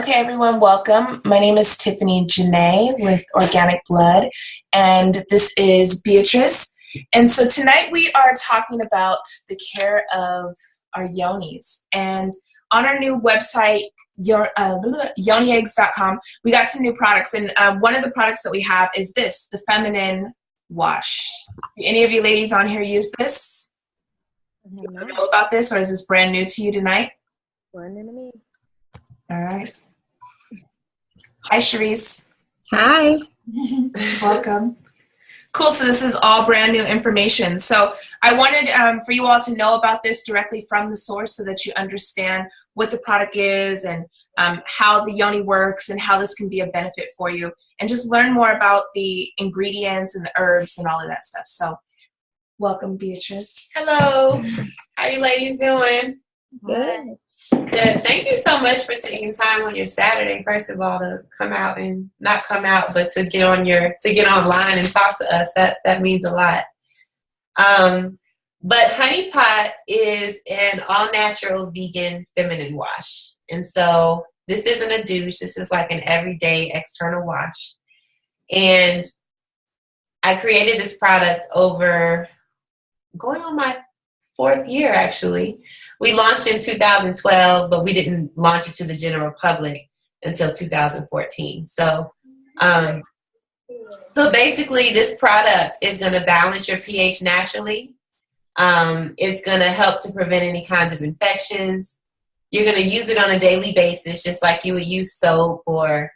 Okay, everyone, welcome. My name is Tiffany Janae with Organic Blood, and this is Beatrice. And so tonight we are talking about the care of our yonis. And on our new website, yonieggs.com, we got some new products. And one of the products that we have is this, the feminine wash. Do any of you ladies on here use this? Do you know about this, or is this brand new to you tonight? Brand new to me. All right. Hi, Charisse. Hi. Welcome. Cool. So this is all brand new information. So I wanted for you all to know about this directly from the source so that you understand what the product is and how the yoni works and how this can be a benefit for you, and just learn more about the ingredients and the herbs and all of that stuff. So welcome, Beatrice. Hello. How you ladies doing? Good. Good. Thank you so much for taking time on your Saturday, first of all, to come out and not come out, but to get online and talk to us. That means a lot. But Honey Pot is an all-natural vegan feminine wash. And so this isn't a douche. This is like an everyday external wash. And I created this product over going on my 4th year, actually. We launched in 2012, but we didn't launch it to the general public until 2014. So basically, this product is going to balance your pH naturally. It's going to help to prevent any kinds of infections. You're going to use it on a daily basis, just like you would use soap, or,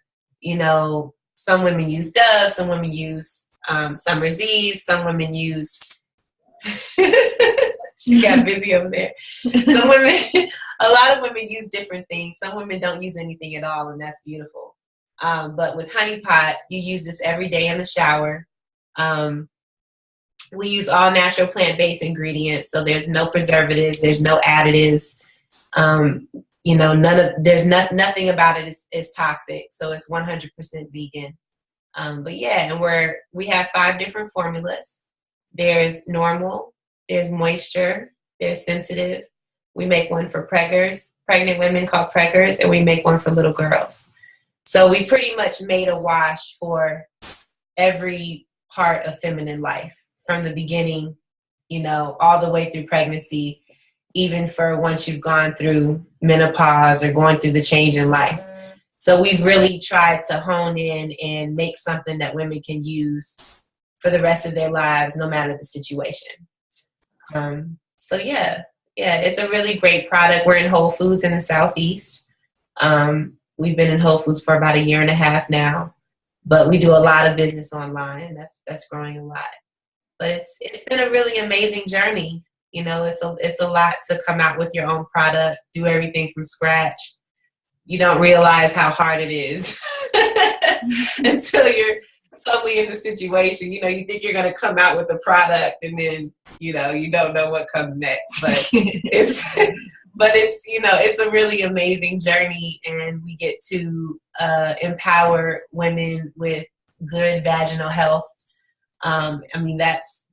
some women use Dove, some women use Summer's Eve, some women use... She got busy over there. Some women, a lot of women use different things. Some women don't use anything at all, and that's beautiful. But with Honey Pot, you use this every day in the shower. We use all natural plant-based ingredients, so there's no preservatives, there's no additives. Nothing about it is toxic, so it's 100% vegan. But yeah, and we have 5 different formulas. There's normal. There's moisture, there's sensitive. We make one for pregnant women called preggers, and we make one for little girls. So we pretty much made a wash for every part of feminine life, from the beginning, all the way through pregnancy, even for once you've gone through menopause or going through the change in life. So we've really tried to hone in and make something that women can use for the rest of their lives, no matter the situation. It's a really great product. We're in Whole Foods in the Southeast. We've been in Whole Foods for about 1.5 years now, but we do a lot of business online. That's growing a lot. But it's been a really amazing journey. It's a lot to come out with your own product, do everything from scratch. You don't realize how hard it is until you're totally in the situation. You think you're going to come out with a product, and then you don't know what comes next, but it's a really amazing journey, and we get to empower women with good vaginal health. That's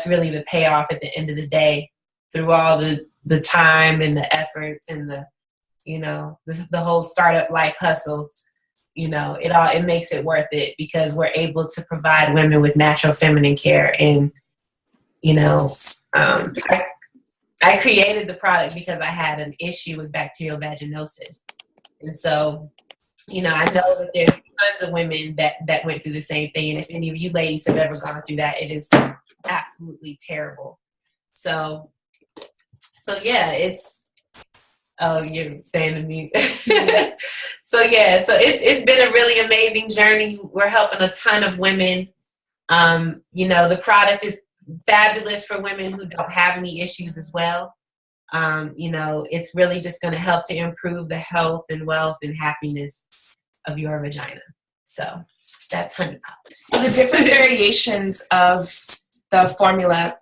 really the payoff at the end of the day, through all the time and the efforts and the whole startup life hustle. It makes it worth it, because we're able to provide women with natural feminine care. And, I created the product because I had an issue with bacterial vaginosis. And so, I know that there's tons of women that went through the same thing. And if any of you ladies have ever gone through that, it is absolutely terrible. So yeah, you're staying to mute. So it's been a really amazing journey. We're helping a ton of women. The product is fabulous for women who don't have any issues as well. It's really just going to help to improve the health and wealth and happiness of your vagina. So that's Honey Pot. So the different variations of the formula,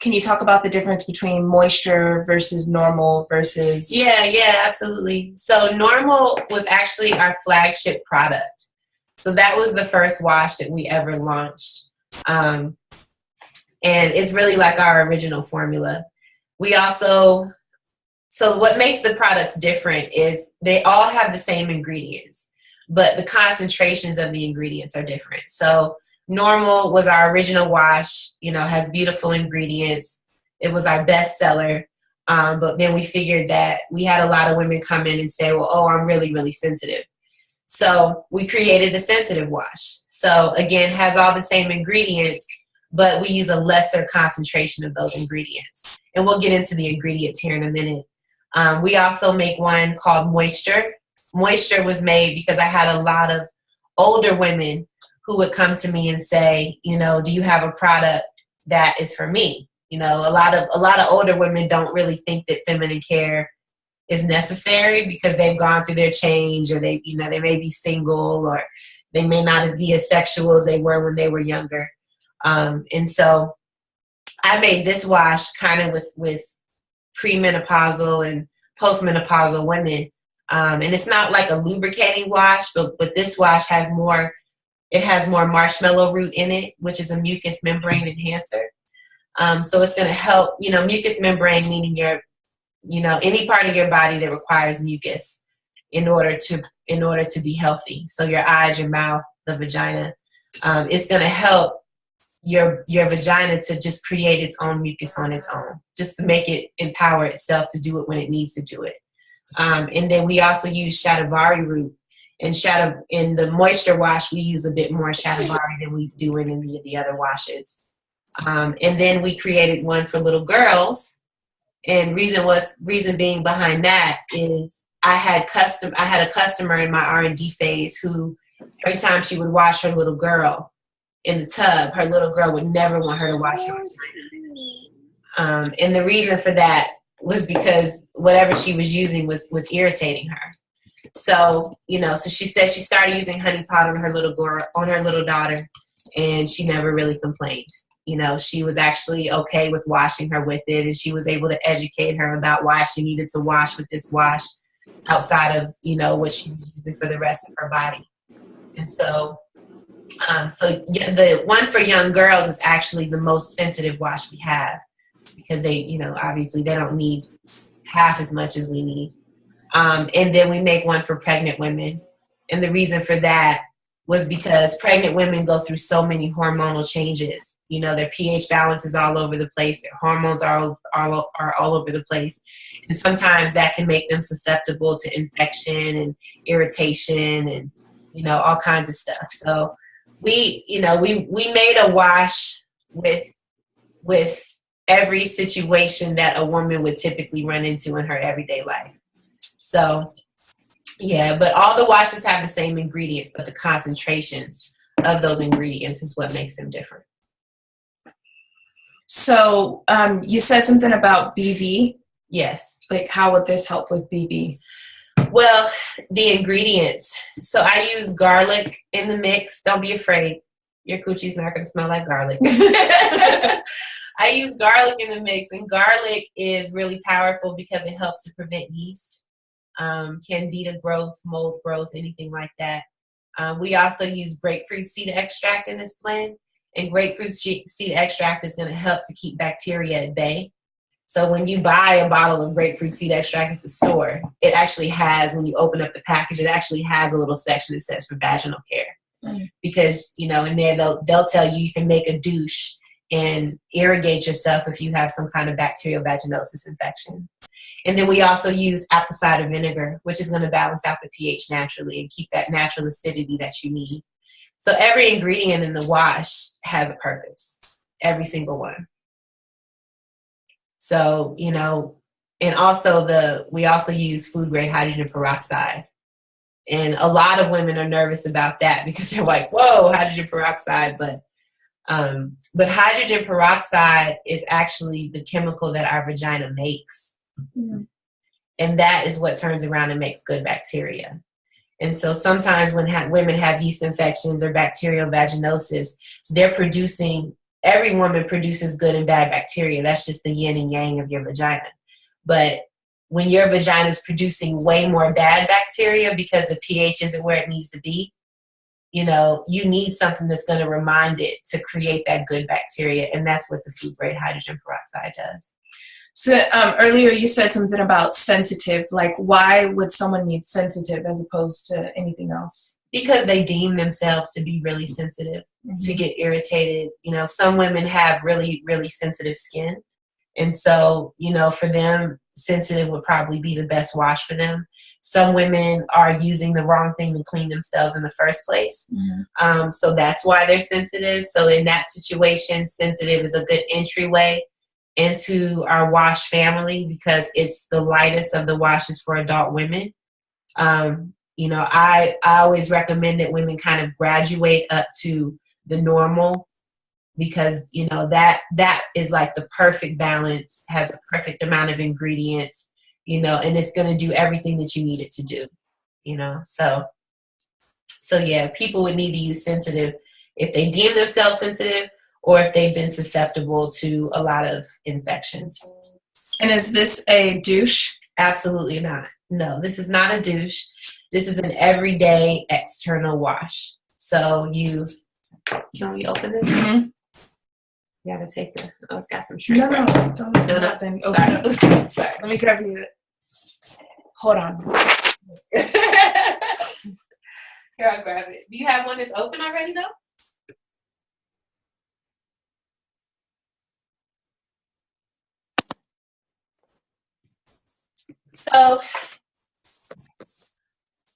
can you talk about the difference between moisture versus normal versus... Yeah, absolutely. So normal was actually our flagship product. So that was the first wash that we ever launched. And it's really like our original formula. We also So what makes the products different is they all have the same ingredients, but the concentrations of the ingredients are different. So Normal was our original wash, has beautiful ingredients. It was our best seller. But then we figured that we had a lot of women come in and say, well, oh, I'm really, really sensitive. So we created a sensitive wash. So again, has all the same ingredients, but we use a lesser concentration of those ingredients. And we'll get into the ingredients here in a minute. We also make one called Moisture. Moisture was made because I had a lot of older women who would come to me and say, do you have a product that is for me? A lot of older women don't really think that feminine care is necessary because they've gone through their change, or they may be single, or they may not be as sexual as they were when they were younger. And so I made this wash kind of with premenopausal and postmenopausal women. And it's not like a lubricating wash, but this wash has more marshmallow root in it, which is a mucous membrane enhancer. So it's going to help, mucous membrane, meaning any part of your body that requires mucus in order to be healthy. So your eyes, your mouth, the vagina, it's going to help your vagina to just create its own mucus on its own, just to make it empower itself to do it when it needs to do it. And then we also use shatavari root. In the moisture wash, we use a bit more shatavari than we do in any of the other washes. And then we created one for little girls. And reason being behind that is I had a customer in my R&D phase who every time she would wash her little girl in the tub, her little girl would never want her to wash her vagina. And the reason for that was because whatever she was using was irritating her. So, so she said she started using honey pot on her little daughter, and she never really complained. She was actually okay with washing her with it, and she was able to educate her about why she needed to wash with this wash outside of, what she was using for the rest of her body. And so, the one for young girls is actually the most sensitive wash we have, because they, obviously they don't need half as much as we need. And then we make one for pregnant women. And the reason for that was because pregnant women go through so many hormonal changes. Their pH balance is all over the place. Their hormones are all over the place. And sometimes that can make them susceptible to infection and irritation and, all kinds of stuff. So we made a wash with every situation that a woman would typically run into in her everyday life. So, yeah, but all the washes have the same ingredients, but the concentrations of those ingredients is what makes them different. So, you said something about BV. Yes. Like, how would this help with BV? Well, the ingredients. So I use garlic in the mix. Don't be afraid. Your coochie's not going to smell like garlic. I use garlic in the mix, and garlic is really powerful because it helps to prevent yeast, candida growth, mold growth, anything like that. We also use grapefruit seed extract in this blend, and grapefruit seed extract is going to help to keep bacteria at bay. So when you buy a bottle of grapefruit seed extract at the store, it actually has, when you open up the package, it actually has a little section that says for vaginal care. Because, in there they'll tell you can make a douche and irrigate yourself if you have some kind of bacterial vaginosis infection. And then we also use apple cider vinegar, which is going to balance out the pH naturally and keep that natural acidity that you need. So every ingredient in the wash has a purpose, every single one. So, and also we also use food grade hydrogen peroxide. And a lot of women are nervous about that because they're like, whoa, hydrogen peroxide. But hydrogen peroxide is actually the chemical that our vagina makes. Mm-hmm. And that is what turns around and makes good bacteria. And so sometimes when women have yeast infections or bacterial vaginosis, every woman produces good and bad bacteria. That's just the yin and yang of your vagina. But when your vagina is producing way more bad bacteria because the pH isn't where it needs to be, you need something that's going to remind it to create that good bacteria. And that's what the food grade hydrogen peroxide does. So earlier you said something about sensitive. Like, why would someone need sensitive as opposed to anything else? Because they deem themselves to be really sensitive, to get irritated. You know, some women have really, really sensitive skin. And so, you know, for them, sensitive would probably be the best wash for them. Some women are using the wrong thing to clean themselves in the first place. So that's why they're sensitive. So in that situation, sensitive is a good entryway into our wash family because it's the lightest of the washes for adult women. You know, I always recommend that women kind of graduate up to the normal because, you know, that is like the perfect balance, has a perfect amount of ingredients, you know, and it's going to do everything that you need it to do, you know. So yeah, people would need to use sensitive if they deem themselves sensitive or if they've been susceptible to a lot of infections. And is this a douche? Absolutely not. No, this is not a douche. This is an everyday external wash. So can we open this? Mm-hmm. You gotta take it's got some shrink. No, no, nothing. Sorry. Sorry. Let me grab you. Hold on. Here, I'll grab it. Do you have one that's open already though? So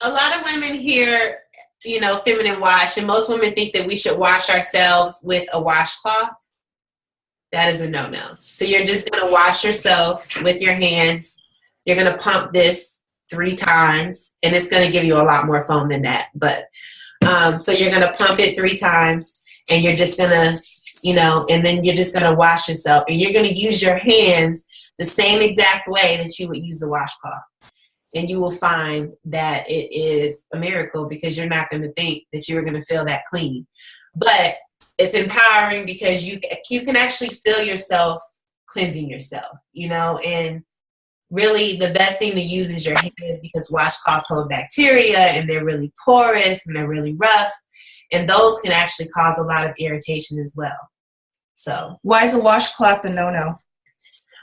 a lot of women hear, you know, feminine wash, and most women think that we should wash ourselves with a washcloth. That is a no-no. So you're just going to wash yourself with your hands. You're going to pump this 3 times, and it's going to give you a lot more foam than that. But so you're going to pump it 3 times, and you're just going to, you know, and then you're just going to wash yourself. And you're going to use your hands the same exact way that you would use the washcloth. And you will find that it is a miracle because you're not going to think that you're going to feel that clean. But it's empowering because you can actually feel yourself cleansing yourself, you know, and really the best thing to use is your hands because washcloths hold bacteria and they're really porous and they're really rough. And those can actually cause a lot of irritation as well. So why is a washcloth a no-no?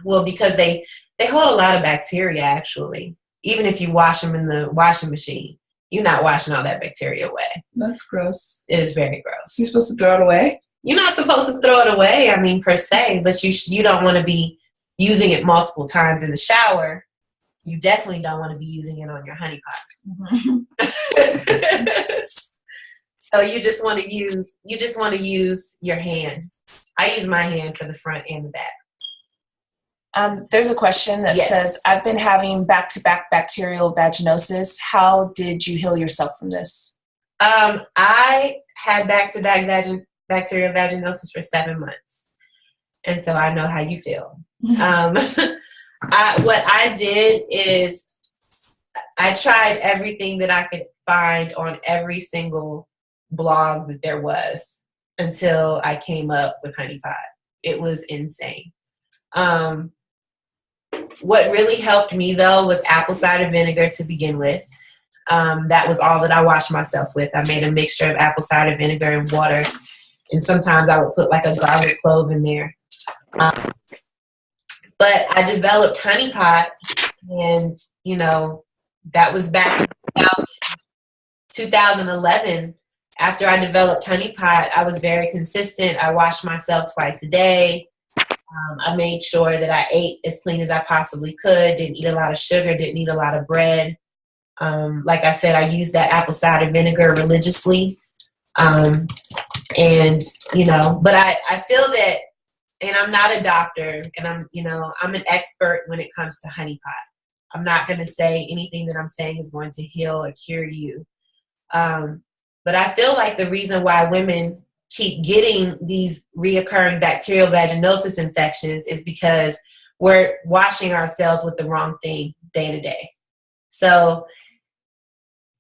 Well, because they hold a lot of bacteria actually. Even if you wash them in the washing machine, you're not washing all that bacteria away. That's gross. It is very gross. You're supposed to throw it away? You're not supposed to throw it away, I mean, per se, but you don't want to be using it multiple times in the shower. You definitely don't want to be using it on your honey pot. Mm-hmm. So you just want to use your hand. I use my hand for the front and the back. There's a question that says, I've been having back-to-back bacterial vaginosis. How did you heal yourself from this? I had back-to-back bacterial vaginosis for 7 months. And so I know how you feel. What I did is I tried everything that I could find on every single blog that there was until I came up with Honey Pot. It was insane. What really helped me, though, was apple cider vinegar to begin with. That was all that I washed myself with. I made a mixture of apple cider vinegar and water, and sometimes I would put like a garlic clove in there. But I developed Honey Pot, and, you know, that was back in 2011. After I developed Honey Pot, I was very consistent. I washed myself twice a day. I made sure that I ate as clean as I possibly could, didn't eat a lot of sugar, didn't eat a lot of bread. Like I said, I used that apple cider vinegar religiously. And, you know, but I feel that, and I'm not a doctor, and I'm an expert when it comes to Honey Pot. I'm not going to say anything that I'm saying is going to heal or cure you. But I feel like the reason why women keep getting these reoccurring bacterial vaginosis infections is because we're washing ourselves with the wrong thing day to day. So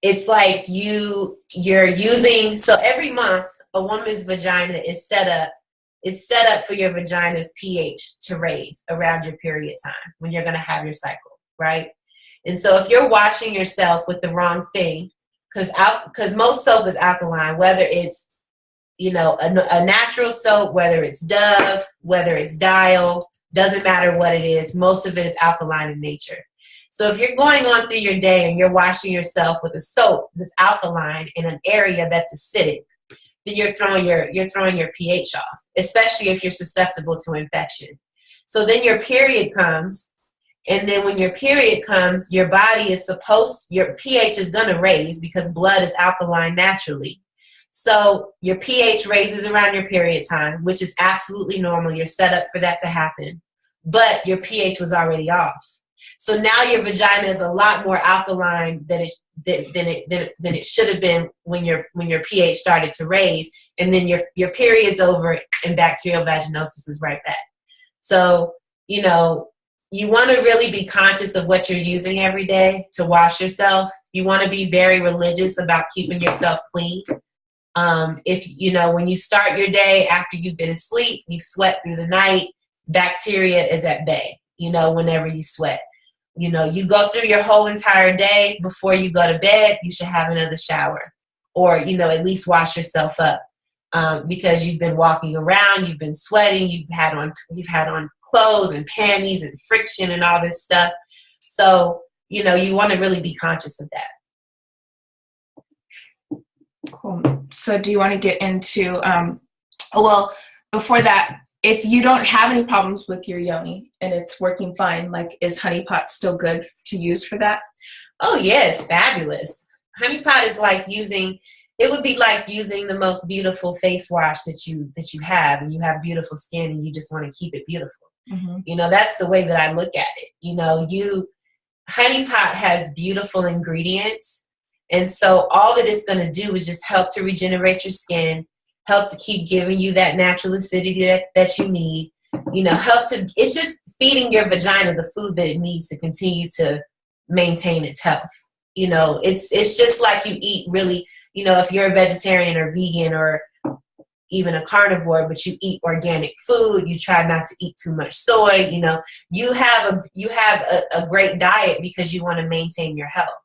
it's like you're using, so every month a woman's vagina is set up for your vagina's pH to raise around your period time when you're going to have your cycle, right? And so if you're washing yourself with the wrong thing, because most soap is alkaline, whether it's, you know, a natural soap, whether it's Dove, whether it's Dial, Doesn't matter what it is. Most of it is alkaline in nature. So if you're going on through your day and you're washing yourself with a soap that's alkaline in an area that's acidic, then you're throwing your pH off, especially if you're susceptible to infection. So then your period comes, and then when your period comes, your body is your pH is going to raise because blood is alkaline naturally. So your pH raises around your period time, which is absolutely normal. You're set up for that to happen. But your pH was already off. So now your vagina is a lot more alkaline than it should have been when your pH started to raise, and then your period's over and bacterial vaginosis is right back. So, you want to really be conscious of what you're using every day to wash yourself. You want to be very religious about keeping yourself clean. When you start your day after you've been asleep, you've sweat through the night, bacteria is at bay, whenever you sweat. You go through your whole entire day. Before you go to bed, you should have another shower, or, at least wash yourself up, because you've been walking around, you've been sweating, you've had on clothes and panties and friction and all this stuff. So, you want to really be conscious of that. Cool. So do you want to get into, before that, if you don't have any problems with your yoni and it's working fine, is honey pot still good to use for that? Oh, yeah, it's fabulous. Honey pot is it would be like using the most beautiful face wash that you have, and you have beautiful skin and you just want to keep it beautiful. Mm-hmm. That's the way that I look at it. Honey pot has beautiful ingredients. And so all that it's going to do is just help to regenerate your skin, help to keep giving you that natural acidity that you need, it's just feeding your vagina the food that it needs to continue to maintain its health. It's just like you eat really, if you're a vegetarian or vegan or even a carnivore, but you eat organic food, you try not to eat too much soy, you have a great diet because you want to maintain your health.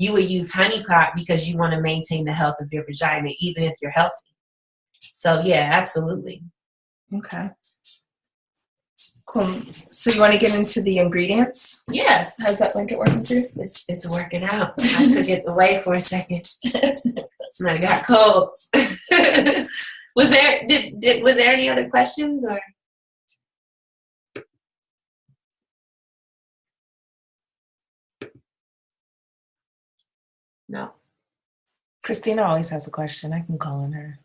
You would use honey pot because you want to maintain the health of your vagina, even if you're healthy. So, yeah, absolutely. Okay. Cool. So you want to get into the ingredients? Yeah. How's that blanket working for you? It's working out. I took it away for a second. I got cold. Was there any other questions or? No. Christina always has a question. I can call on her.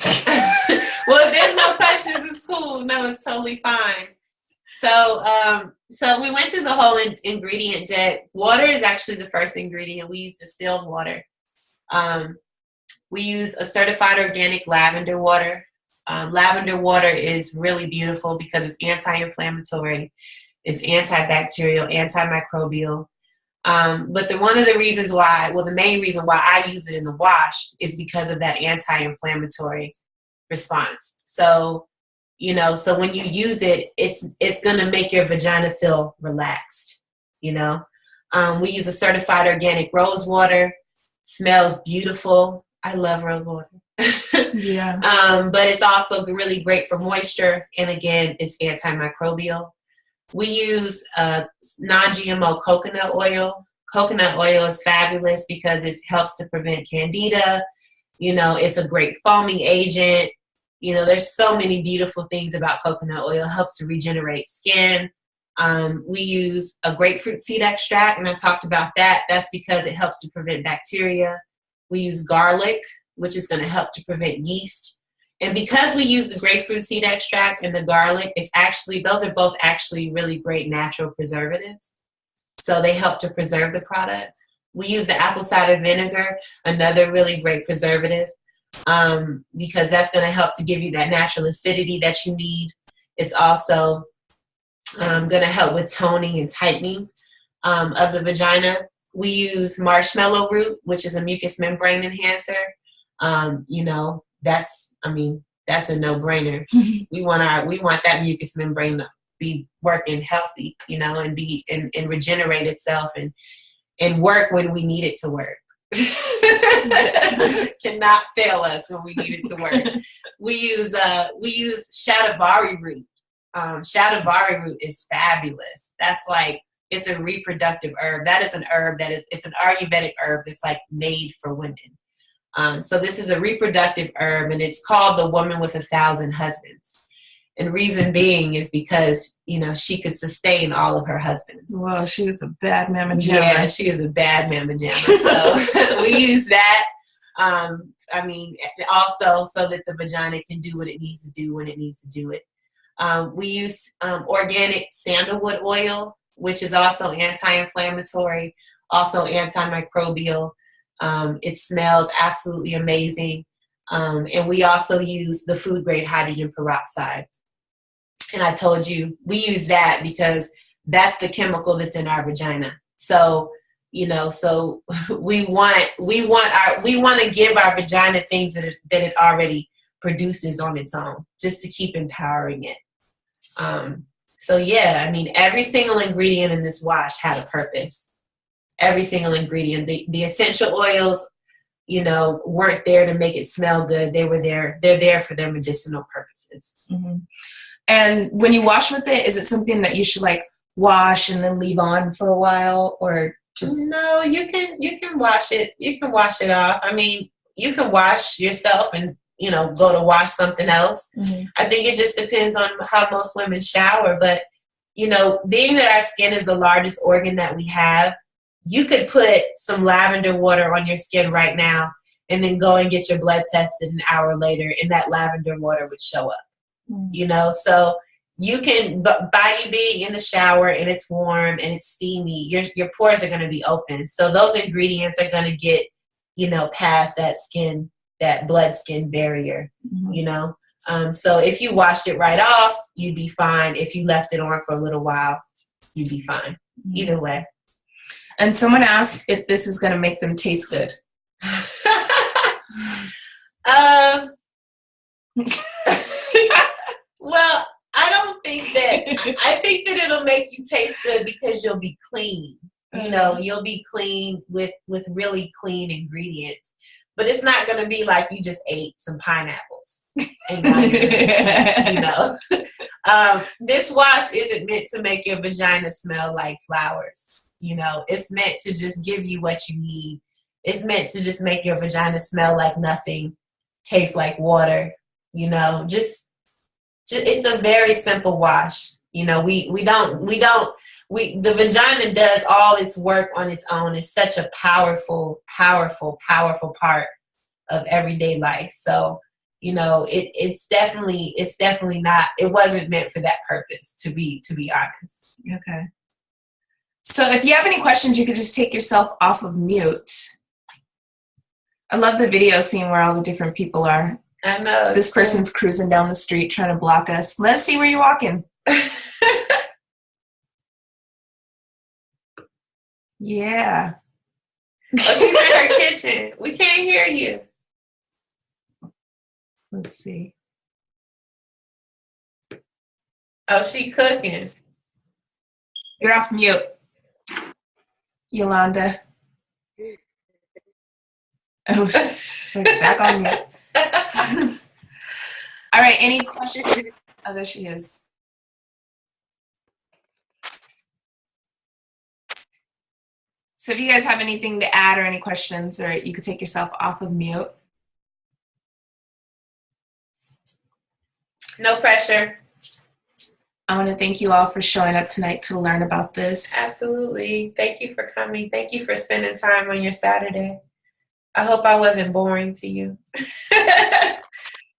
Well, if there's no questions, it's cool. No, it's totally fine. So we went through the whole ingredient deck. Water is actually the first ingredient. We use distilled water. We use a certified organic lavender water. Lavender water is really beautiful because it's anti-inflammatory, it's antibacterial, antimicrobial. But the main reason why I use it in the wash is because of that anti-inflammatory response. So, so when you use it, it's going to make your vagina feel relaxed, We use a certified organic rose water. Smells beautiful. I love rose water. Yeah. But it's also really great for moisture. And again, it's antimicrobial. We use non-GMO coconut oil. Coconut oil is fabulous because it helps to prevent candida. It's a great foaming agent. There's so many beautiful things about coconut oil. It helps to regenerate skin. We use a grapefruit seed extract, and I talked about that. That's because it helps to prevent bacteria. We use garlic, which is going to help to prevent yeast. And because we use the grapefruit seed extract and the garlic, those are both actually really great natural preservatives. So they help to preserve the product. We use the apple cider vinegar, another really great preservative, because that's going to help to give you that natural acidity that you need. It's also going to help with toning and tightening of the vagina. We use marshmallow root, which is a mucous membrane enhancer. That's a no-brainer. We want that mucous membrane to be working healthy, and be and regenerate itself and work when we need it to work. Cannot fail us when we need it to work. We use shatavari root. Shadavari root is fabulous. That's like, it's a reproductive herb. That is an herb it's an Ayurvedic herb that's like made for women. So this is a reproductive herb, and it's called the woman with 1,000 husbands. And reason being is because, you know, she could sustain all of her husbands. Well, she was a bad mamma jamma. Yeah, she is a bad mamma jamma. So we use that. I mean, also so that the vagina can do what it needs to do when it needs to do it. We use organic sandalwood oil, which is also anti-inflammatory, also antimicrobial. It smells absolutely amazing. And we also use the food-grade hydrogen peroxide. And I told you, we use that because that's the chemical that's in our vagina. So, you know, so we want to give our vagina things that it already produces on its own, just to keep empowering it. So yeah, I mean, every single ingredient in this wash had a purpose. Every single ingredient. The essential oils, you know, weren't there to make it smell good. They're there for their medicinal purposes. Mm-hmm. And when you wash with it, is it something that you should like wash and then leave on for a while, or just? No, you can wash it. You can wash it off. I mean, you can wash yourself and, you know, go to wash something else. Mm-hmm. I think it just depends on how most women shower. But, you know, being that our skin is the largest organ that we have, you could put some lavender water on your skin right now and then go and get your blood tested an hour later, and that lavender water would show up. You know, so you can, by you being in the shower and it's warm and it's steamy, your pores are going to be open. So those ingredients are going to get, you know, past that blood skin barrier, you know. So if you washed it right off, you'd be fine. If you left it on for a little while, you'd be fine. Either way. And someone asked if this is going to make them taste good. Well, I don't think that. I think that it'll make you taste good because you'll be clean. You know, you'll be clean with really clean ingredients. But it's not going to be like you just ate some pineapples and got your, you know. This wash isn't meant to make your vagina smell like flowers. You know, it's meant to just give you what you need. It's meant to just make your vagina smell like nothing, taste like water. You know, just it's a very simple wash. You know, the vagina does all its work on its own. It's such a powerful, powerful, powerful part of everyday life. So, you know, it's definitely not, it wasn't meant for that purpose, to be honest. Okay. So if you have any questions, you could just take yourself off of mute. I love the video scene where all the different people are. I know. This person's cruising down the street trying to block us. Let us see where you're walking. Yeah. Oh, she's in her kitchen. We can't hear you. Let's see. Oh, she cooking. You're off mute, Yolanda. Oh, she's like back on mute. All right, any questions? Oh, there she is. So if you guys have anything to add or any questions, or you could take yourself off of mute. No pressure. I want to thank you all for showing up tonight to learn about this. Absolutely. Thank you for coming. Thank you for spending time on your Saturday. I hope I wasn't boring to you.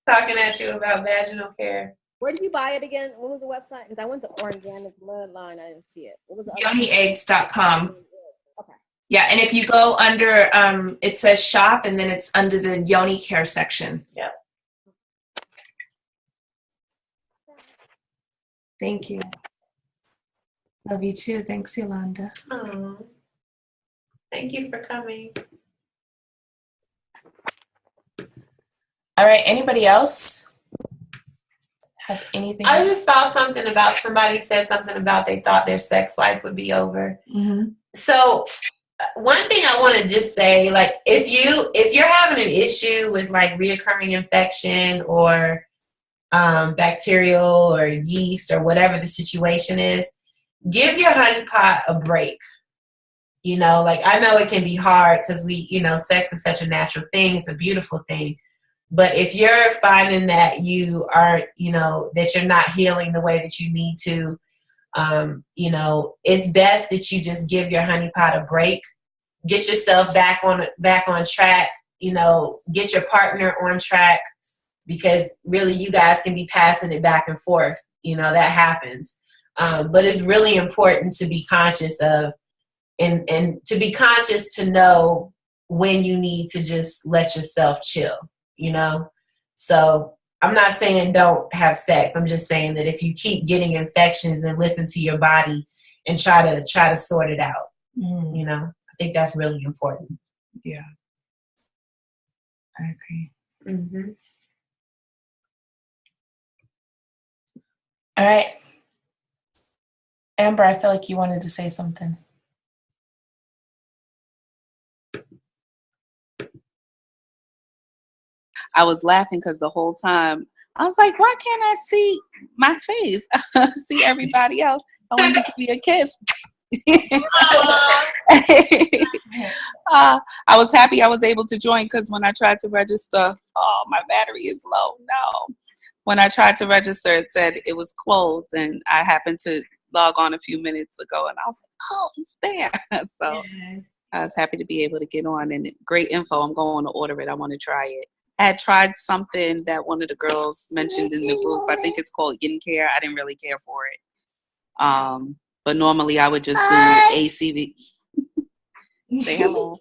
Talking at you about vaginal care. Where did you buy it again? What was the website? Because I went to Organic Bloodline. I didn't see it. What was it? YoniEggs.com. Okay. Yeah, and if you go under, it says shop, and then it's under the Yoni Care section. Yep. Thank you. Love you too. Thanks, Yolanda. Oh, thank you for coming. All right, anybody else have anything? I just saw something about, somebody said something about they thought their sex life would be over. Mm-hmm. So one thing I want to just say, like, if you're having an issue with like reoccurring infection or bacterial or yeast or whatever the situation is, give your honey pot a break. You know, like I know it can be hard because sex is such a natural thing. It's a beautiful thing. But if you're finding that you aren't, that you're not healing the way that you need to, it's best that you just give your honey pot a break. Get yourself back on track. Get your partner on track, because really you guys can be passing it back and forth. That happens. But it's really important to be conscious of, and to be conscious to know when you need to just let yourself chill, So I'm not saying don't have sex. I'm just saying that if you keep getting infections, then listen to your body and try to sort it out. I think that's really important. Yeah. I agree. Mm-hmm. All right. Amber, I feel like you wanted to say something. I was laughing because the whole time I was like, why can't I see my face? See everybody else. I wanted to give you a kiss. I was happy I was able to join, because when I tried to register, my battery is low. No. When I tried to register, it said it was closed, and I happened to log on a few minutes ago, and I was like, oh, it's there. So I was happy to be able to get on, and great info. I'm going to order it. I want to try it. I had tried something that one of the girls mentioned in the group. I think it's called yin care. I didn't really care for it. But normally I would just do ACV. Say hello.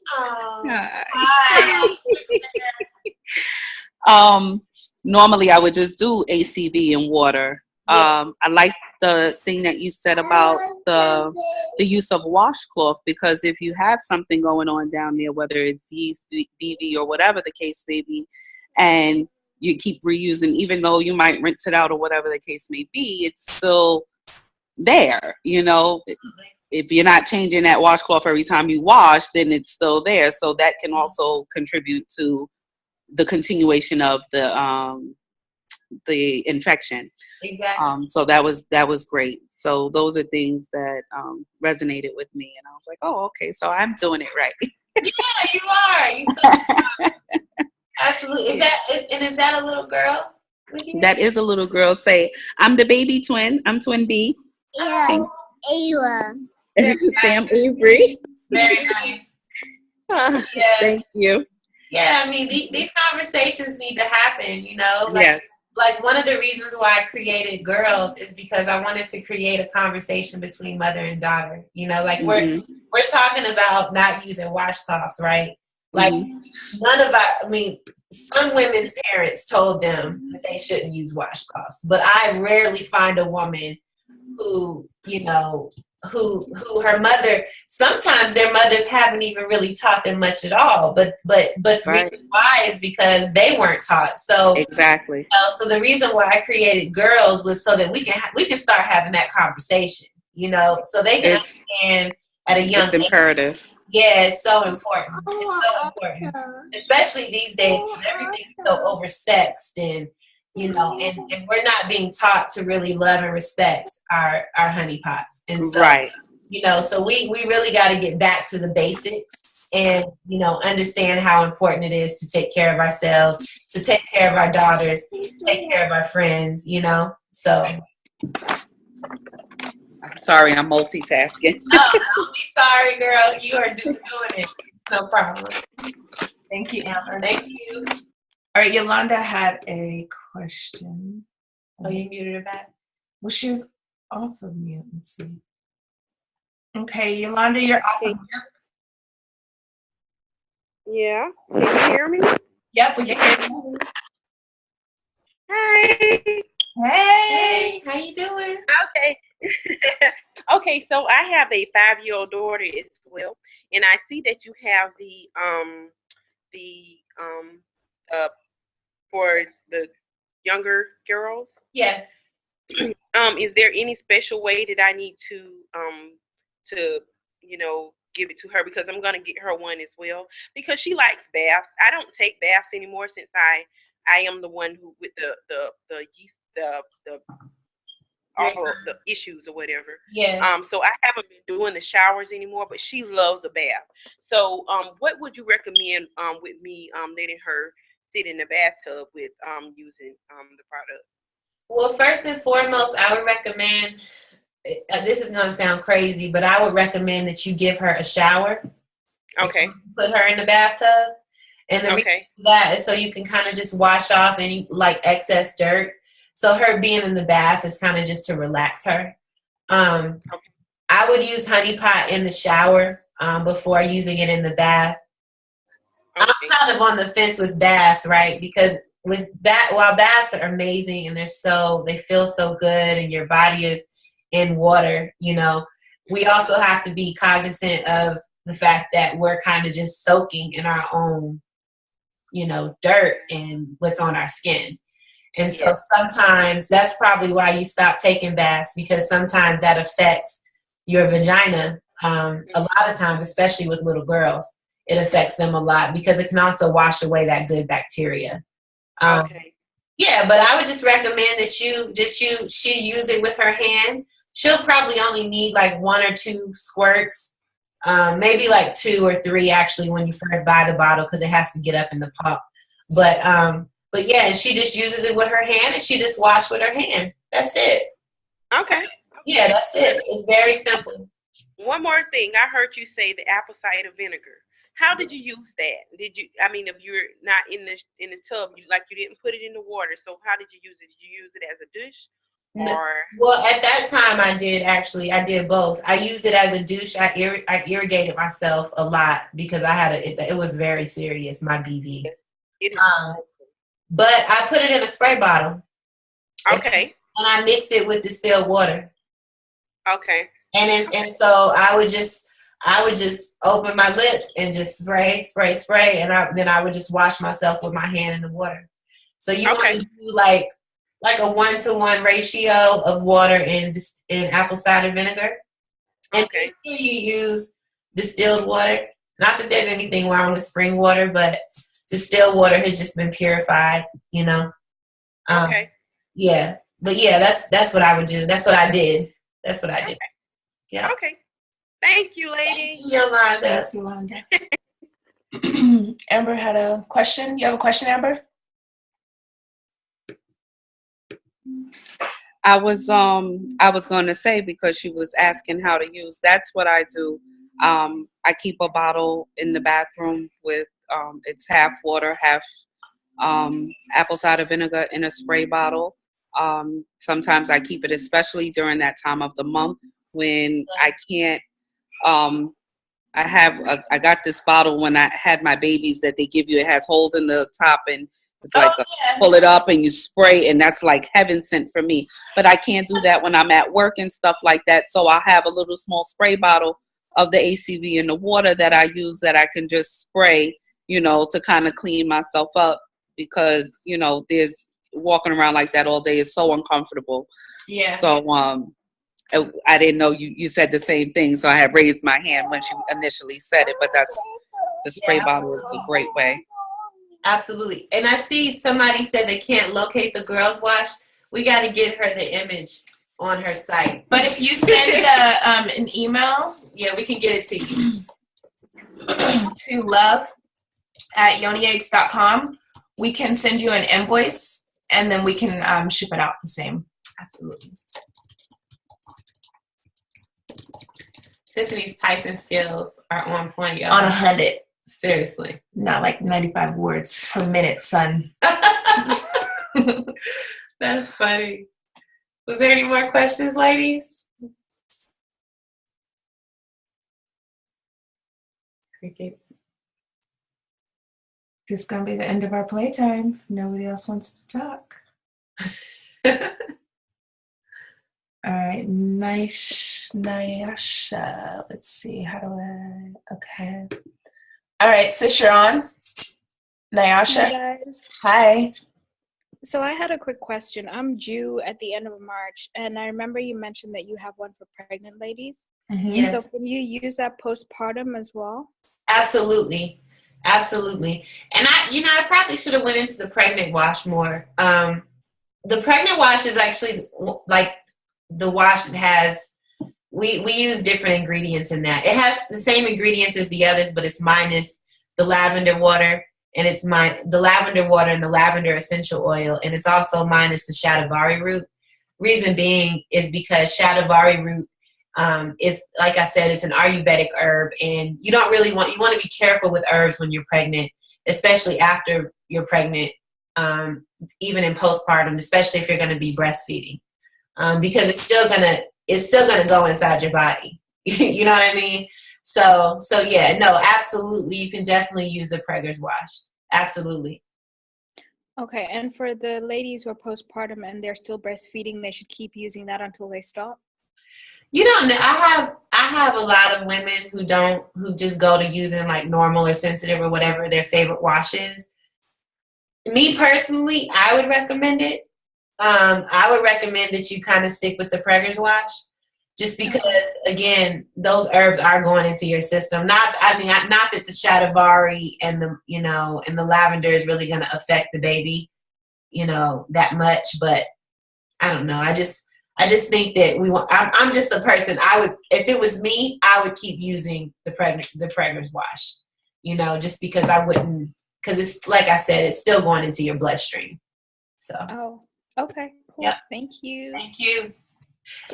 Hi. Normally I would just do ACV and water. I like the thing that you said about the use of washcloth, because if you have something going on down there, whether it's yeast, BV, or whatever the case may be, and you keep reusing, even though you might rinse it out or whatever the case may be, it's still there. If you're not changing that washcloth every time you wash, then it's still there. So that can also contribute to the continuation of the infection. Exactly. So that was great. So those are things that resonated with me, and I was like, oh, okay, so I'm doing it right. Yeah, you are. You are. Absolutely. Is that a little girl? That is a little girl. Say, I'm the baby twin. I'm twin B. Yeah. Ava. Say, I'm Avery. Very nice. Yeah. Thank you. Yeah, I mean, these conversations need to happen, Yes. Like one of the reasons why I created Girls is because I wanted to create a conversation between mother and daughter. Like we're talking about not using washcloths, right? Like some women's parents told them that they shouldn't use washcloths, but I rarely find a woman who her mother, sometimes their mothers haven't even really taught them much at all, but the reason why is because they weren't taught. So exactly. So the reason why I created Girls was so that we can start having that conversation, so they can understand at a young age. It's imperative. Yeah, it's so important. It's so important, especially these days because everything's so oversexed, and and we're not being taught to really love and respect our honey pots. And so, so we really got to get back to the basics and, understand how important it is to take care of ourselves, to take care of our daughters, take care of our friends, so. I'm sorry, I'm multitasking. Oh, don't be sorry, girl. You are doing it. No problem. Thank you, Amber. Thank you. All right, Yolanda had a question. Oh, you muted her back? Well, she was off of mute. Let's see. Okay, Yolanda, you're off of mute. Yeah. Can you hear me? Yep, we can hear you. Hey. Hey. How you doing? Okay. Okay, so I have a 5-year-old daughter as well, and I see that you have for the younger girls. Yes. Is there any special way that I need to give it to her, because I'm gonna get her one as well, because she likes baths. I don't take baths anymore since I am the one who with the yeast the all of the issues or whatever. Yeah. So I haven't been doing the showers anymore, but she loves a bath. So what would you recommend with me letting her sit in the bathtub with using the product? Well, first and foremost, I would recommend, this is going to sound crazy, but I would recommend that you give her a shower. Okay. Put her in the bathtub. And the reason Okay. for that is so you can kind of just wash off any like excess dirt. So her being in the bath is kind of just to relax her. Okay. I would use honey pot in the shower before using it in the bath. Okay. I'm kind of on the fence with baths, right? Because while baths are amazing and they feel so good and your body is in water, you know, we also have to be cognizant of the fact that we're kind of just soaking in our own, you know, dirt and what's on our skin. And so sometimes that's probably why you stop taking baths, because sometimes that affects your vagina. A lot of times, especially with little girls, it affects them a lot because it can also wash away that good bacteria. Okay. Yeah, but I would just recommend that she use it with her hand. She'll probably only need like 1 or 2 squirts, maybe like 2 or 3 actually when you first buy the bottle, because it has to get up in the pump. But yeah, and she just uses it with her hand, and she just washes with her hand. That's it. Okay. Yeah, that's it. It's very simple. One more thing, I heard you say the apple cider vinegar. How did you use that? Did you? I mean, if you're not in the tub, you didn't put it in the water. So how did you use it? Did you use it as a dish, or? Well, at that time, I did both. I used it as a douche. I irrigated myself a lot because I had it was very serious, my BV. It is. But I put it in a spray bottle. Okay. And I mixed it with distilled water. Okay. And so I would just open my lips and just spray, and then I would just wash myself with my hand in the water. So you want to do like a 1-to-1 ratio of water and apple cider vinegar. And make sure you use distilled water. Not that there's anything wrong with spring water, but distilled water has just been purified, you know. Okay. Yeah, but yeah, that's what I would do. That's what I did. Okay. Yeah. Okay. Thank you, lady. Thank you, Yolanda. Thanks, Yolanda. Amber had a question. You have a question, Amber? I was going to say, because she was asking how to use. That's what I do. I keep a bottle in the bathroom with it's half water, half apple cider vinegar in a spray bottle. Sometimes I keep it, especially during that time of the month when I can't. I got this bottle when I had my babies that they give you. It has holes in the top, and it's like pull it up and you spray, and that's like heaven sent for me. But I can't do that when I'm at work and stuff like that. So I have a little small spray bottle of the ACV in the water that I use, that I can just spray, you know, to kind of clean myself up, because, you know, there's walking around like that all day is so uncomfortable. Yeah. So I didn't know you said the same thing, so I had raised my hand when she initially said it, but the spray bottle is a great way. Absolutely. And I see somebody said they can't locate the girls' wash. We got to get her the image on her site. But if you send an email, yeah, we can get it to you. to love@yonieggs.com, we can send you an invoice, and then we can ship it out the same. Absolutely. Tiffany's typing skills are on point, y'all. On 100. Seriously. Not like 95 words a minute, son. That's funny. Was there any more questions, ladies? Crickets. This is going to be the end of our playtime. Nobody else wants to talk. All right, Nyasha. Let's see, okay. All right, sis, you're on. Nyasha. Hey guys. Hi. So I had a quick question. I'm due at the end of March, and I remember you mentioned that you have one for pregnant ladies. Mm-hmm. Yes. So can you use that postpartum as well? Absolutely. And I probably should have went into the pregnant wash more. the pregnant wash is actually like the wash that has, we use different ingredients in that. It has the same ingredients as the others, but it's minus the lavender water, and it's the lavender water and the lavender essential oil, and it's also minus the shatavari root. Reason being is because shatavari root is, like I said, it's an Ayurvedic herb, and you want to be careful with herbs when you're pregnant, especially after you're pregnant, even in postpartum, especially if you're going to be breastfeeding, because it's still gonna go inside your body. You know what I mean? So yeah, no, absolutely, you can definitely use the Pregger's wash. Absolutely. Okay, and for the ladies who are postpartum and they're still breastfeeding, they should keep using that until they stop? You know, I have a lot of women who just go to using like normal or sensitive or whatever their favorite wash is. Me personally, I would recommend it. I would recommend that you kind of stick with the Pregger's wash, just because, again, those herbs are going into your system. Not that the shatavari and the lavender is really going to affect the baby, that much. But I don't know. I just think that I'm just a person. If it was me, I would keep using the Pregger's wash, just because because it's, like I said, it's still going into your bloodstream. So. Oh, okay, cool. Yep. Thank you. Thank you.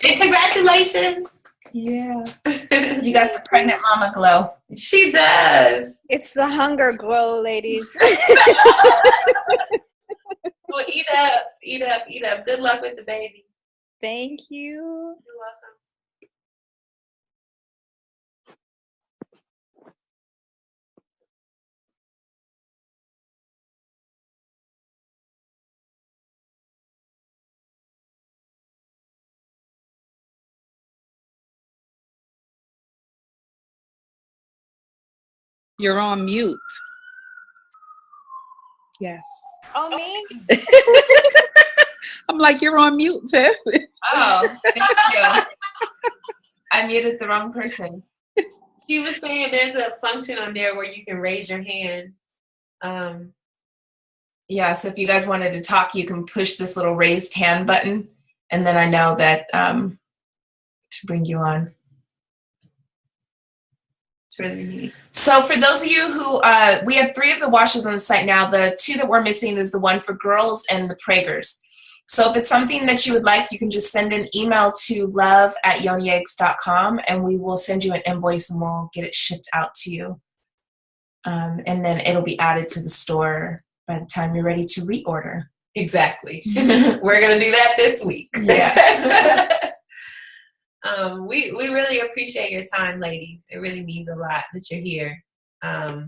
And congratulations. Yeah. You got the pregnant mama glow. She does. It's the hunger glow, ladies. Well, eat up. Good luck with the baby. Thank you. You're welcome. You're on mute. Yes. Oh, me? I'm like, you're on mute, Tiff. Oh, thank you. I muted the wrong person. She was saying there's a function on there where you can raise your hand. Yeah, so if you guys wanted to talk, you can push this little raised hand button, and then I know that to bring you on. Really neat. So for those of you who, we have 3 of the washes on the site now. The 2 that we're missing is the one for girls and the Pregger's. So if it's something that you would like, you can just send an email to love@yonieggs.com, and we will send you an invoice and we'll get it shipped out to you. And then it'll be added to the store by the time you're ready to reorder. Exactly. We're going to do that this week. Yeah. We really appreciate your time, ladies. It really means a lot that you're here. But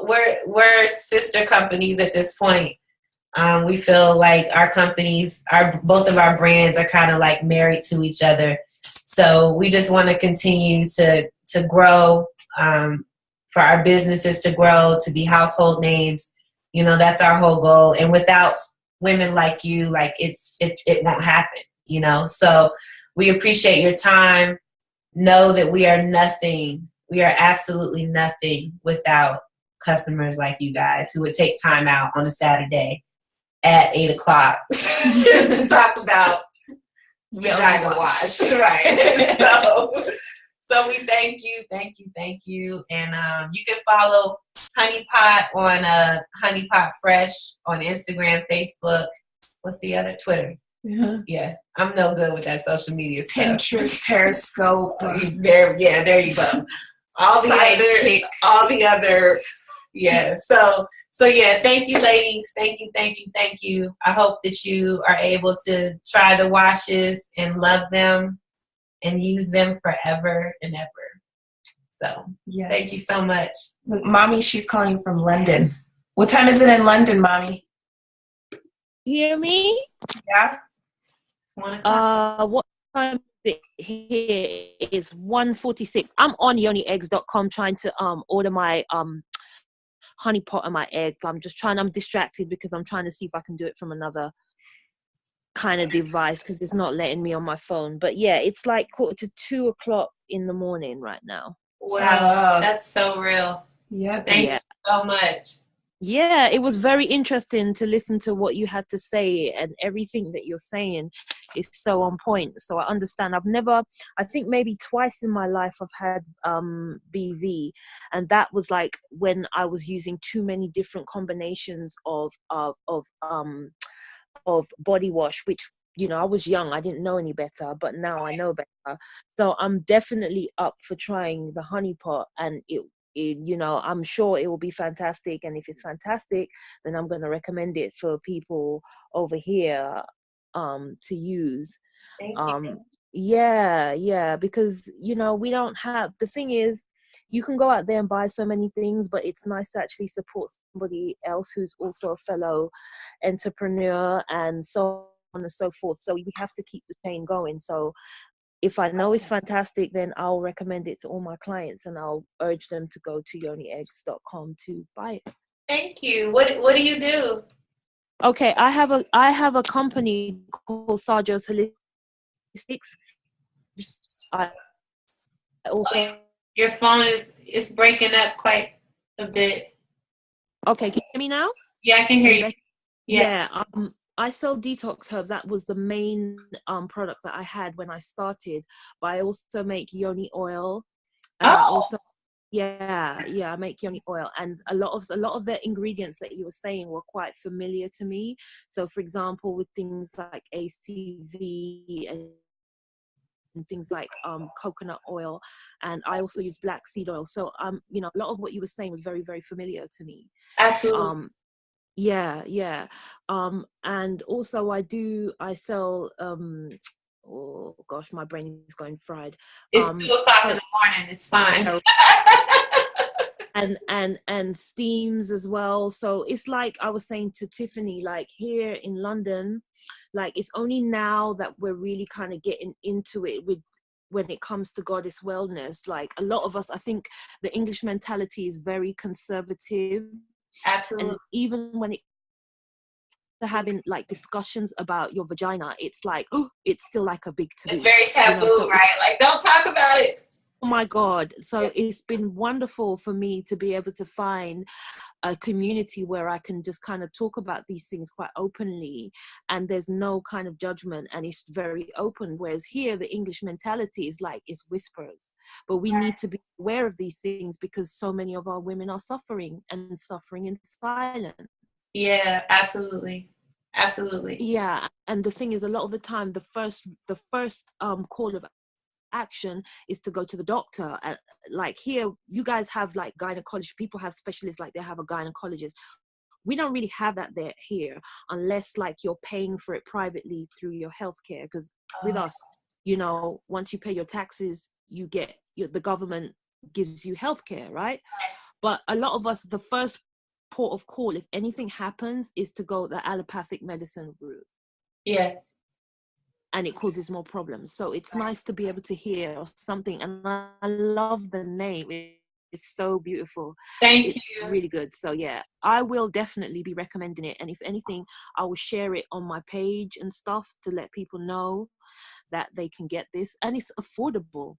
we're sister companies at this point. We feel like our companies, both of our brands are kind of like married to each other. So we just want to continue to grow, for our businesses to grow, to be household names. That's our whole goal. And without women like you, like it won't happen. So we appreciate your time. Know that we are nothing. We are absolutely nothing without customers like you guys who would take time out on a Saturday at 8:00 to talk about vagina wash. Right. So we thank you. And you can follow Honey Pot on Honey Pot Fresh on Instagram, Facebook. What's the other? Twitter. Yeah, I'm no good with that social media stuff. Pinterest, Periscope. There you go. All the other. Yeah. So yeah. Thank you, ladies. Thank you. I hope that you are able to try the washes and love them and use them forever and ever. So yes. Thank you so much. Look, Mommy, she's calling from London. What time is it in London, Mommy? You hear me? Yeah. What time is it here? It's 1:46. I'm on yonieggs.com trying to order my honey pot and my egg. I'm distracted because I'm trying to see if I can do it from another kind of device because it's not letting me on my phone. But yeah, it's like 1:45 in the morning right now. Wow, that's so real. Yeah. Thank you so much. Yeah, it was very interesting to listen to what you had to say, and everything that you're saying is so on point. So I understand. I think maybe twice in my life I've had BV, and that was like when I was using too many different combinations of body wash, which, you know, I was young, I didn't know any better, but now I know better. So I'm definitely up for trying the honey pot, and you know, I'm sure it will be fantastic. And if it's fantastic, then I'm going to recommend it for people over here to use. Thank you. Yeah, because, you know, we don't have, the thing is, you can go out there and buy so many things, but it's nice to actually support somebody else who's also a fellow entrepreneur, and so on and so forth. So we have to keep the chain going. So if I know it's fantastic, then I'll recommend it to all my clients, and I'll urge them to go to yonieggs.com to buy it. Thank you. What do you do? Okay, I have a company called Sarjo's Holistics. I also Your phone is breaking up quite a bit. Okay, can you hear me now? Yeah, I can hear you. Yeah. I sell detox herbs. That was the main product that I had when I started. But I also make yoni oil, and I also I make yoni oil, and a lot of the ingredients that you were saying were quite familiar to me. So, for example, with things like ACV and things like coconut oil, and I also use black seed oil. So you know, a lot of what you were saying was very, very familiar to me. Absolutely. Yeah. And also I sell oh gosh, my brain is going fried. It's 2:00 in the morning. It's fine. and steams as well. So it's like I was saying to Tiffany, like here in London, like it's only now that we're really kind of getting into it with when it comes to goddess wellness. Like a lot of us, I think the English mentality is very conservative. Absolutely. And even when it to having like discussions about your vagina, it's like, oh, it's still like a big taboo. It's very taboo, you know? So right? Like, don't talk about it. Oh my God. So it's been wonderful for me to be able to find a community where I can just kind of talk about these things quite openly, and there's no kind of judgment, and it's very open. Whereas here, the English mentality is like, it's whispers, but we need to be aware of these things because so many of our women are suffering and suffering in silence. Yeah, absolutely. Absolutely. Yeah. And the thing is, a lot of the time, the first call of action is to go to the doctor. Like here, you guys have like gynecologists, people have specialists, like they have a gynecologist. We don't really have that there here, unless like you're paying for it privately through your healthcare. Because with us, you know, once you pay your taxes, you get the government gives you healthcare, right? But a lot of us, the first port of call, if anything happens, is to go the allopathic medicine route. Yeah. And it causes more problems. So it's nice to be able to hear something. And I love the name. It's so beautiful. Thank it's you. Really good. So yeah, I will definitely be recommending it. And if anything, I will share it on my page and stuff to let people know that they can get this. And it's affordable.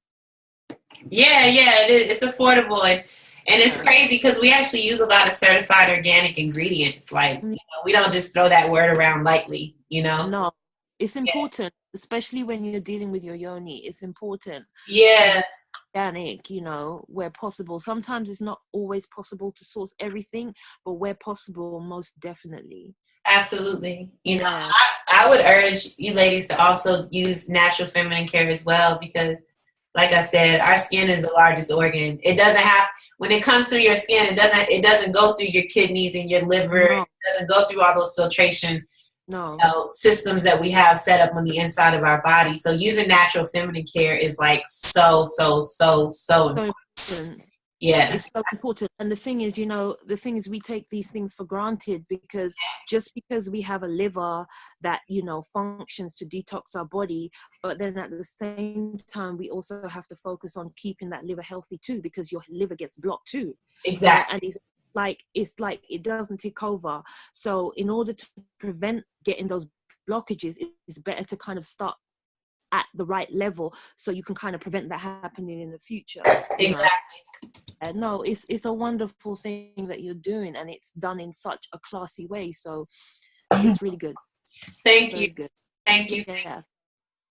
Yeah, it's affordable, and it's crazy because we actually use a lot of certified organic ingredients. Like, you know, we don't just throw that word around lightly, you know? No, it's important, especially when you're dealing with your yoni. It's important. Yeah. Organic, you know, where possible. Sometimes it's not always possible to source everything, but where possible, most definitely. Absolutely. You know, I would urge you ladies to also use natural feminine care as well, because like I said, our skin is the largest organ. It doesn't have, when it comes through your skin, it doesn't go through your kidneys and your liver. No. It doesn't go through all those filtration systems that we have set up on the inside of our body. So using natural feminine care is like so important. Yeah. It's so important. And the thing is, you know, we take these things for granted because just because we have a liver that, you know, functions to detox our body, but then at the same time, we also have to focus on keeping that liver healthy too, because your liver gets blocked too. Exactly. And it's like it doesn't take over. So in order to prevent getting those blockages, it's better to kind of start at the right level so you can kind of prevent that happening in the future. Exactly. no, it's a wonderful thing that you're doing, and it's done in such a classy way. So it's really good. Thank Very you. good. Thank you. Yeah.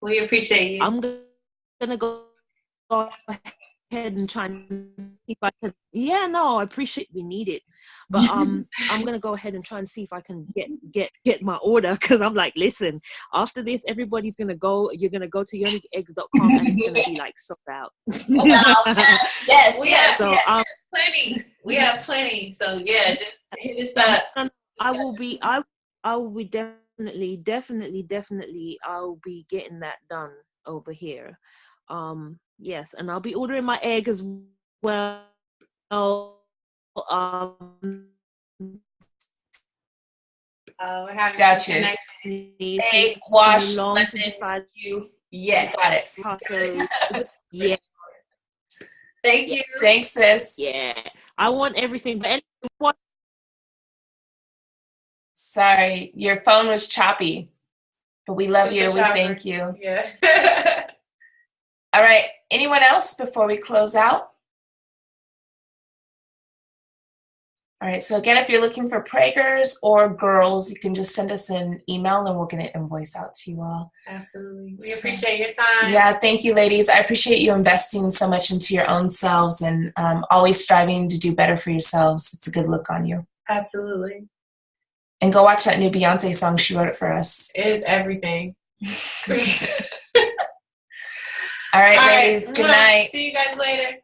We appreciate you. I'm gonna go ahead and try and see if I can. Yeah, no, I appreciate. We need it, but I'm gonna go ahead and try and see if I can get my order, because I'm like, listen, after this, everybody's gonna go. You're gonna go to yonieggs.com and it's gonna be like sold out. Wow. Yes, We yes. have, So plenty. We have plenty. So yeah, just hit us up. I will be definitely I'll be getting that done over here. Yes, and I'll be ordering my egg as well. We're having Gotcha. some connection. Egg, wash, long lemon, to decide. Yes. Got it. So, yeah. Thank you. Thanks, sis. Yeah, I want everything, but anyway, Sorry, your phone was choppy, but we love you. We Super thank you. Yeah. All right. Anyone else before we close out? All right. So again, if you're looking for Prager's or girls, you can just send us an email and we'll get an invoice out to you all. Absolutely. We appreciate your time. Yeah. Thank you, ladies. I appreciate you investing so much into your own selves and always striving to do better for yourselves. It's a good look on you. Absolutely. And go watch that new Beyonce song. She wrote it for us. It is everything. All right, ladies. Good night. See you guys later.